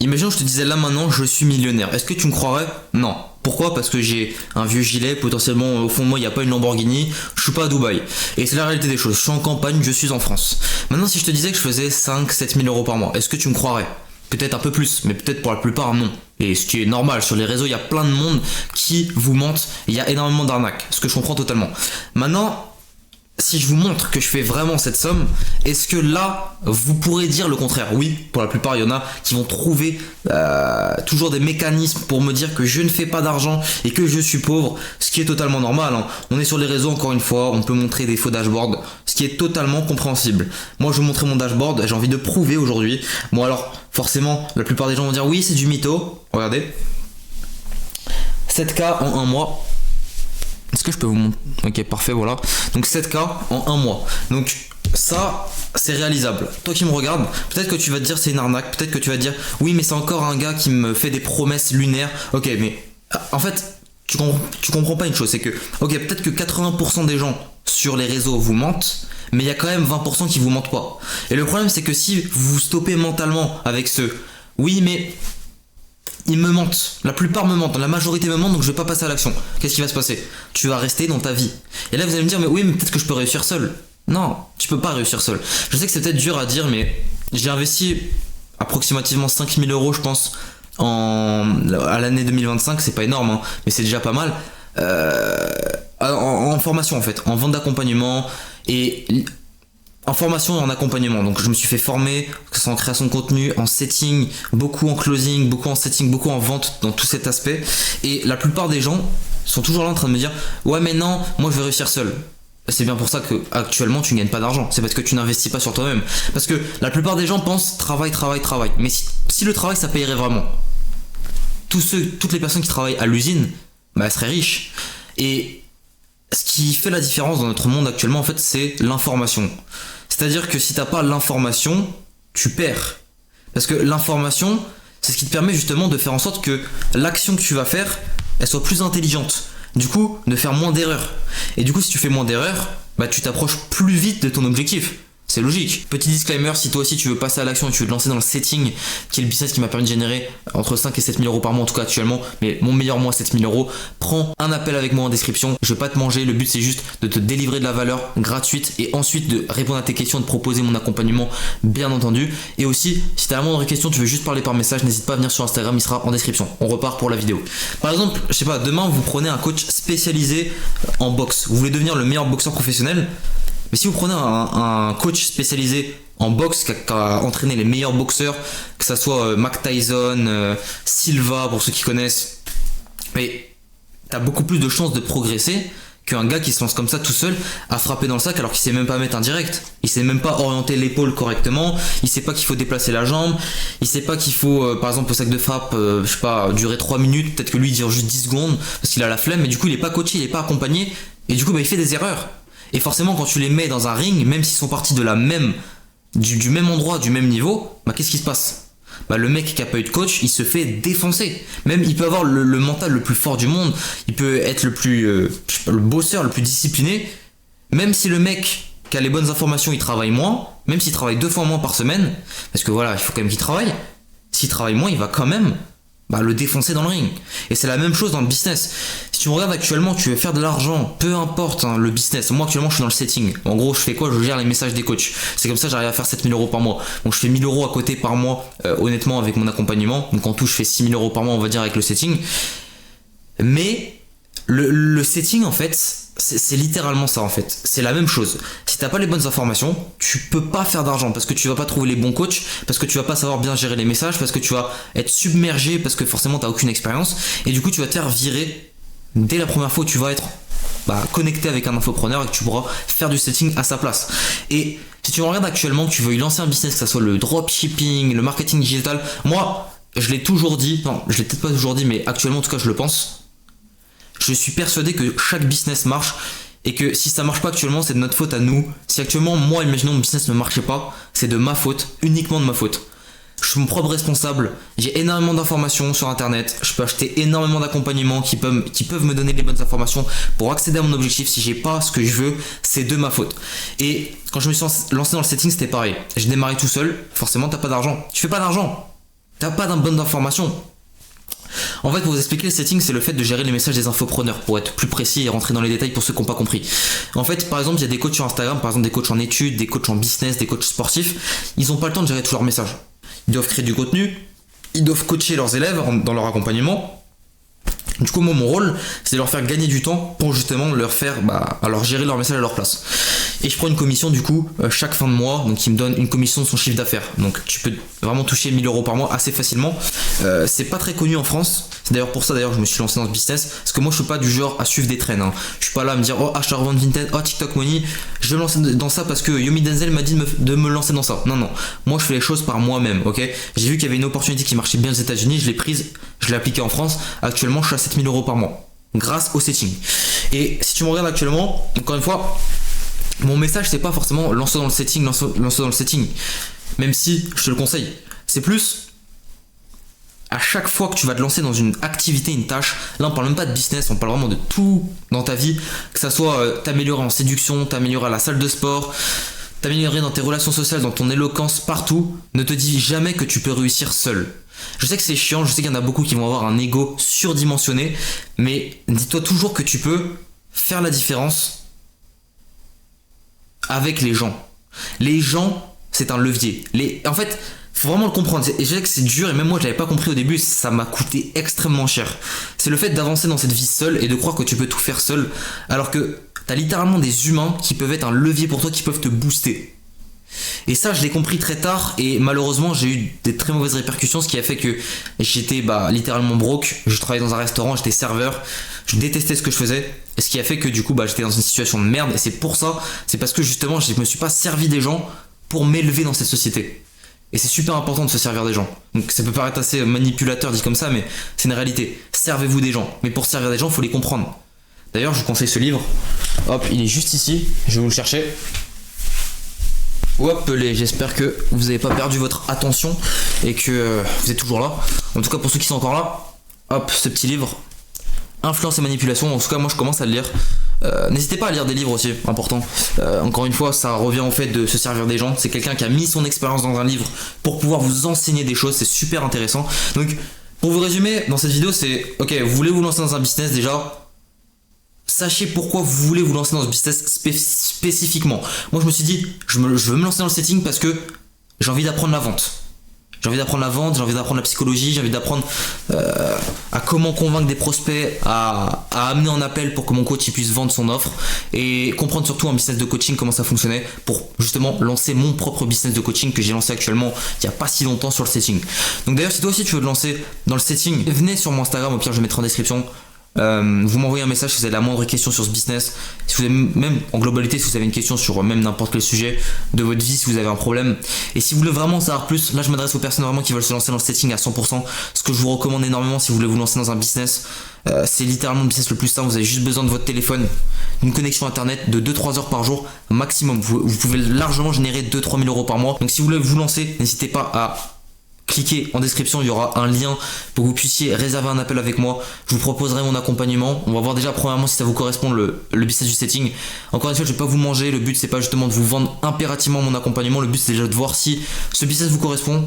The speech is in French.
Imagine, je te disais là maintenant, je suis millionnaire. Est-ce que tu me croirais? Non. Pourquoi? Parce que j'ai un vieux gilet, potentiellement au fond de moi il n'y a pas une Lamborghini, je suis pas à Dubaï. Et c'est la réalité des choses, je suis en campagne, je suis en France. Maintenant si je te disais que je faisais 5 000 à 7 000 euros par mois, est-ce que tu me croirais? Peut-être un peu plus, mais peut-être pour la plupart non. Et ce qui est normal, sur les réseaux il y a plein de monde qui vous mentent, il y a énormément d'arnaques, ce que je comprends totalement. Maintenant, si je vous montre que je fais vraiment cette somme, est-ce que là, vous pourrez dire le contraire? Oui, pour la plupart, il y en a qui vont trouver toujours des mécanismes pour me dire que je ne fais pas d'argent et que je suis pauvre, ce qui est totalement normal, hein. On est sur les réseaux, encore une fois, on peut montrer des faux dashboards, ce qui est totalement compréhensible. Moi, je vais vous montrer mon dashboard, j'ai envie de prouver aujourd'hui. Bon alors, forcément, la plupart des gens vont dire oui, c'est du mytho. Regardez, 7K en un mois. Est-ce que je peux vous montrer? Ok, parfait, voilà. Donc 7K en un mois. Donc ça, c'est réalisable. Toi qui me regardes, peut-être que tu vas te dire c'est une arnaque. Peut-être que tu vas te dire oui, mais c'est encore un gars qui me fait des promesses lunaires. Ok, mais en fait, tu comprends pas une chose. C'est que, ok, peut-être que 80% des gens sur les réseaux vous mentent, mais il y a quand même 20% qui vous mentent pas. Et le problème, c'est que si vous vous stoppez mentalement avec ce oui, mais ils me mentent, la plupart me mentent, la majorité me mentent, donc je vais pas passer à l'action. Qu'est-ce qui va se passer? Tu vas rester dans ta vie. Et là vous allez me dire mais oui, mais peut-être que je peux réussir seul. Non, tu peux pas réussir seul. Je sais que c'est peut-être dur à dire, mais j'ai investi approximativement 5 000 euros, je pense, à l'année 2025. C'est pas énorme, hein, mais c'est déjà pas mal. En formation en fait, en vente d'accompagnement et en formation et en accompagnement. Donc je me suis fait former, que ce soit en création de contenu, en setting, beaucoup en closing, beaucoup en setting, beaucoup en vente dans tout cet aspect. Et la plupart des gens sont toujours là en train de me dire ouais mais non, moi je vais réussir seul. C'est bien pour ça que actuellement tu ne gagnes pas d'argent. C'est parce que tu n'investis pas sur toi-même. Parce que la plupart des gens pensent travail. Mais si le travail ça payerait vraiment, toutes les personnes qui travaillent à l'usine, bah elles seraient riches. Et ce qui fait la différence dans notre monde actuellement en fait c'est l'information. C'est-à-dire que si t'as pas l'information, tu perds. Parce que l'information, c'est ce qui te permet justement de faire en sorte que l'action que tu vas faire, elle soit plus intelligente. Du coup, de faire moins d'erreurs. Et du coup, si tu fais moins d'erreurs, bah tu t'approches plus vite de ton objectif. C'est logique. Petit disclaimer, si toi aussi tu veux passer à l'action et tu veux te lancer dans le setting, qui est le business qui m'a permis de générer entre 5 et 7 000 euros par mois en tout cas actuellement, mais mon meilleur mois 7 000 euros, prends un appel avec moi en description. Je vais pas te manger, le but c'est juste de te délivrer de la valeur gratuite et ensuite de répondre à tes questions, de proposer mon accompagnement bien entendu. Et aussi, si tu as la moindre question, tu veux juste parler par message, n'hésite pas à venir sur Instagram, il sera en description. On repart pour la vidéo. Par exemple, je sais pas, demain vous prenez un coach spécialisé en boxe, vous voulez devenir le meilleur boxeur professionnel. Mais si vous prenez un coach spécialisé en boxe qui a entraîné les meilleurs boxeurs, que ça soit Mike Tyson, Silva pour ceux qui connaissent, mais t'as beaucoup plus de chances de progresser qu'un gars qui se lance comme ça tout seul à frapper dans le sac alors qu'il sait même pas mettre un direct. Il sait même pas orienter l'épaule correctement, il sait pas qu'il faut déplacer la jambe, il sait pas qu'il faut par exemple au sac de frappe, je sais pas, durer 3 minutes, peut-être que lui il dure juste 10 secondes parce qu'il a la flemme, mais du coup il est pas coaché, il est pas accompagné et du coup bah, il fait des erreurs. Et forcément quand tu les mets dans un ring, même s'ils sont partis de la même du même endroit, du même niveau, bah qu'est-ce qui se passe? Bah le mec qui a pas eu de coach, il se fait défoncer. Même il peut avoir le mental le plus fort du monde, il peut être le plus le bosseur, le plus discipliné, même si le mec qui a les bonnes informations, il travaille moins, même s'il travaille 2 fois moins par semaine, parce que voilà, il faut quand même qu'il travaille. S'il travaille moins, il va quand même le défoncer dans le ring. Et c'est la même chose dans le business. Si tu me regardes actuellement, tu veux faire de l'argent, peu importe hein, le business. Moi actuellement je suis dans le setting. En gros je fais quoi? Je gère les messages des coachs. C'est comme ça que j'arrive à faire 7 000 euros par mois. Donc je fais 1 000 euros à côté par mois honnêtement avec mon accompagnement. Donc en tout je fais 6 000 euros par mois on va dire avec le setting. Mais le setting en fait c'est littéralement ça en fait. C'est la même chose. Si t'as pas les bonnes informations, tu peux pas faire d'argent parce que tu vas pas trouver les bons coachs, parce que tu vas pas savoir bien gérer les messages, parce que tu vas être submergé, parce que forcément t'as aucune expérience et du coup tu vas te faire virer dès la première fois où tu vas être connecté avec un infopreneur et que tu pourras faire du setting à sa place. Et si tu me regardes actuellement, que tu veux y lancer un business, que ça soit le dropshipping, le marketing digital, moi je l'ai toujours dit, non je l'ai peut-être pas toujours dit mais actuellement en tout cas je le pense. Je suis persuadé que chaque business marche et que si ça marche pas actuellement, c'est de notre faute à nous. Si actuellement, moi, imaginons mon business ne marchait pas, c'est de ma faute, uniquement de ma faute. Je suis mon propre responsable, j'ai énormément d'informations sur internet, je peux acheter énormément d'accompagnements qui peuvent me donner les bonnes informations pour accéder à mon objectif. Si j'ai pas ce que je veux, c'est de ma faute. Et quand je me suis lancé dans le setting, c'était pareil. J'ai démarré tout seul, forcément t'as pas d'argent, tu fais pas d'argent. t'as pas d'une bonne information. En fait, pour vous expliquer le setting, c'est le fait de gérer les messages des infopreneurs, pour être plus précis et rentrer dans les détails pour ceux qui n'ont pas compris. En fait, par exemple, il y a des coachs sur Instagram, par exemple des coachs en études, des coachs en business, des coachs sportifs, ils n'ont pas le temps de gérer tous leurs messages. Ils doivent créer du contenu, ils doivent coacher leurs élèves dans leur accompagnement. Du coup, moi, mon rôle, c'est de leur faire gagner du temps pour justement leur faire, alors gérer leur message à leur place. Et je prends une commission, du coup, chaque fin de mois, donc ils me donnent une commission de son chiffre d'affaires. Donc tu peux vraiment toucher 1000 euros par mois assez facilement. C'est pas très connu en France. C'est d'ailleurs pour ça, que je me suis lancé dans ce business. Parce que moi, je suis pas du genre à suivre des trends. Hein. Je suis pas là à me dire, oh, achat revente vintage, oh, TikTok money, je vais me lancer dans ça parce que Yomi Denzel m'a dit de me lancer dans ça. Non, non. Moi, je fais les choses par moi-même, ok. J'ai vu qu'il y avait une opportunité qui marchait bien aux États-Unis, je l'ai prise, je l'ai appliquée en France. Actuellement, je suis à 7000 euros par mois grâce au setting. Et si tu me regardes actuellement, encore une fois, mon message, c'est pas forcément lancer dans le setting, lancer dans le setting. Même si je te le conseille. C'est plus à chaque fois que tu vas te lancer dans une activité, une tâche, là on parle même pas de business, on parle vraiment de tout dans ta vie, que ça soit t'améliorer en séduction, t'améliorer à la salle de sport, t'améliorer dans tes relations sociales, dans ton éloquence, partout. Ne te dis jamais que tu peux réussir seul. Je sais que c'est chiant, je sais qu'il y en a beaucoup qui vont avoir un ego surdimensionné, mais dis-toi toujours que tu peux faire la différence avec les gens. Les gens, c'est un levier. En fait, faut vraiment le comprendre. Et je sais que c'est dur et même moi je l'avais pas compris au début, ça m'a coûté extrêmement cher. C'est le fait d'avancer dans cette vie seul et de croire que tu peux tout faire seul, alors que t'as littéralement des humains qui peuvent être un levier pour toi, qui peuvent te booster. Et ça, je l'ai compris très tard et malheureusement, j'ai eu des très mauvaises répercussions, ce qui a fait que j'étais littéralement broke. Je travaillais dans un restaurant, j'étais serveur, je détestais ce que je faisais. Et ce qui a fait que du coup, j'étais dans une situation de merde. Et c'est pour ça, c'est parce que justement, je me suis pas servi des gens pour m'élever dans cette société. Et c'est super important de se servir des gens. Donc ça peut paraître assez manipulateur dit comme ça, mais c'est une réalité. Servez-vous des gens. Mais pour servir des gens, il faut les comprendre. D'ailleurs, je vous conseille ce livre. Hop, il est juste ici. Je vais vous le chercher. Hop, j'espère que vous n'avez pas perdu votre attention et que vous êtes toujours là. En tout cas, pour ceux qui sont encore là, hop, ce petit livre. Influence et manipulation. En tout cas, moi, je commence à le lire. N'hésitez pas à lire des livres aussi, important. Encore une fois, ça revient au fait de se servir des gens. C'est quelqu'un qui a mis son expérience dans un livre pour pouvoir vous enseigner des choses. C'est super intéressant. Donc, pour vous résumer, dans cette vidéo, c'est ok, vous voulez vous lancer dans un business déjà. Sachez pourquoi vous voulez vous lancer dans ce business spécifiquement. Moi, je me suis dit, je veux me lancer dans le setting parce que j'ai envie d'apprendre la vente. J'ai envie d'apprendre la vente, j'ai envie d'apprendre la psychologie, j'ai envie d'apprendre à comment convaincre des prospects, à amener en appel pour que mon coach puisse vendre son offre et comprendre surtout un business de coaching, comment ça fonctionnait pour justement lancer mon propre business de coaching que j'ai lancé actuellement il n'y a pas si longtemps sur le setting. Donc d'ailleurs, si toi aussi tu veux te lancer dans le setting, venez sur mon Instagram, au pire je mettrai en description. Vous m'envoyez un message si vous avez la moindre question sur ce business, si vous avez même en globalité, si vous avez une question sur même n'importe quel sujet de votre vie, si vous avez un problème, et si vous voulez vraiment savoir plus, là je m'adresse aux personnes vraiment qui veulent se lancer dans le setting à 100%. Ce que je vous recommande énormément si vous voulez vous lancer dans un business, c'est littéralement le business le plus simple. Vous avez juste besoin de votre téléphone, d'une connexion internet de 2-3 heures par jour maximum. Vous pouvez largement générer 2-3 000 euros par mois. Donc si vous voulez vous lancer, n'hésitez pas à cliquez en description, il y aura un lien pour que vous puissiez réserver un appel avec moi. Je vous proposerai mon accompagnement. On va voir déjà premièrement si ça vous correspond le business du setting. Encore une fois, je vais pas vous manger. Le but c'est pas justement de vous vendre impérativement mon accompagnement. Le but c'est déjà de voir si ce business vous correspond.